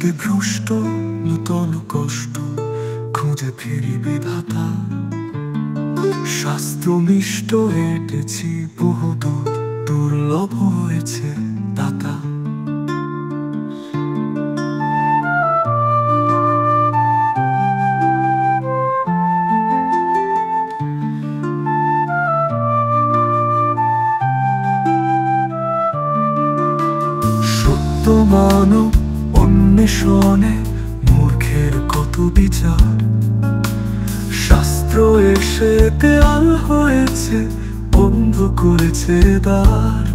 পথে ভ্রষ্ট নূতন কষ্ট খুঁজে ফিরি বিধাতা। শাস্ত্রমিষ্ট হেঁটেছি বহুদূর, দুর্লভ হয়েছে দাতা। সত্য মানব অন্বেষণে মূর্খের কত বিচার, শাস্ত্র এসে দেয়াল হয়েছে, বন্ধ করেছে দ্বার।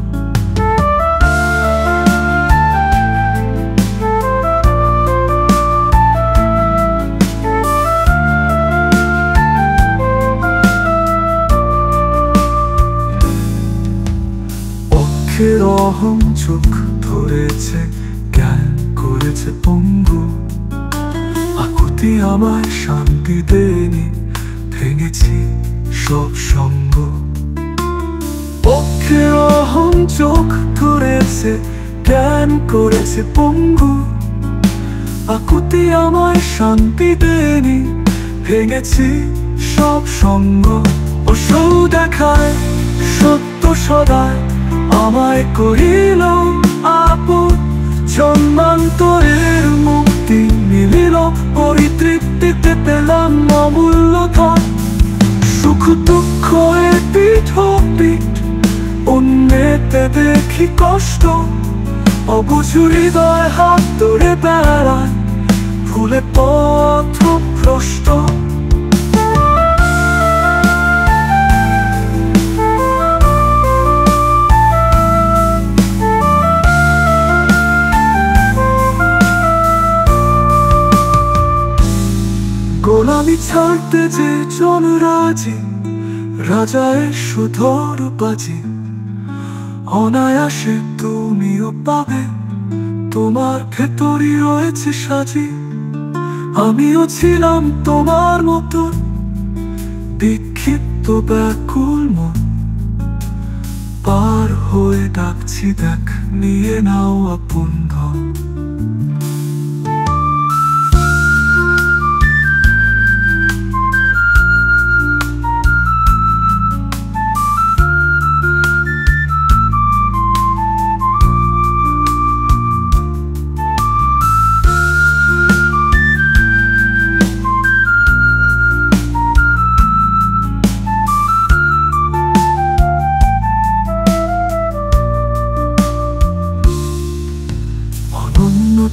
অক্ষের অহং চোখ ধরেছে, জ্ঞান করেছে পঙ্গু। আকুতি আমায় শান্তি দেয়নি, ভেঙেছি সব সঙ্গ। অক্ষের অহং চোখ ধরেছে, জ্ঞান করেছে পঙ্গু। আকুতি আমায় শান্তি দেয়নি, ভেঙেছি সব সঙ্গ। অসৌ দেখায় সত্য সদায় আমায় করিল আপন। জন্মান্তরের মুক্তি মিলিল, পরিতৃপ্তিতে পেলাম অমূল্য ধন। সুখ দুঃখ এর পিঠ পিঠ, অন্যেতে দেখি কষ্ট। অবুঝ হৃদয় হাত ধরে বেড়ায়, ভুলে পথ ভ্রষ্ট। গোলামি ছাড়তে যে জন রাজি, রাজা এসো ধরো বাজি। অনায়াসে তুমিও পাবে, তোমার ভেতরই রয়েছে সাজি। আমিও ছিলাম তোমার মতন, বিক্ষিপ্ত ব্যাকুল মন। পার হয়ে ডাকছি দেখ, নিয়ে নাও আপন ধন।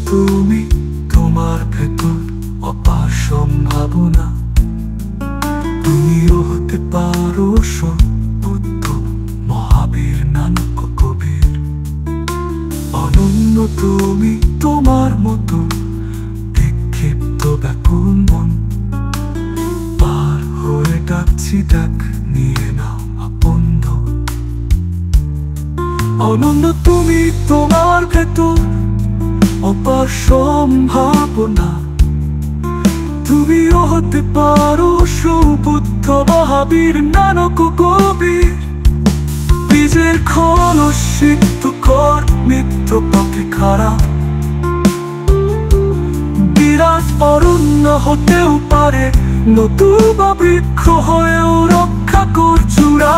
তুমি তোমার ভেতর অপার সম্ভাবনা। তুমিও হতে পারো বুদ্ধ, মহাবীর, নানক, কবির। অনন্য তুমি তোমার মতো, বিক্ষিপ্ত ব্যাকুল মন। পার হয়ে ডাকছি দেখ, নিয়ে নাও আপন ধন। অনন্য তুমি তোমার ভেতর অপার সম্ভাবনা। তুমিও হতে পারো সুবুদ্ধ, মহাবীর, নানক, কবির। বীজের খোলস সিদ্ধ কর, মিথ্য পথে খারাপ। বিরাট অরণ্য হতেও পারে, নতুবা বৃক্ষ হয়েও রক্ষা কর চূড়া।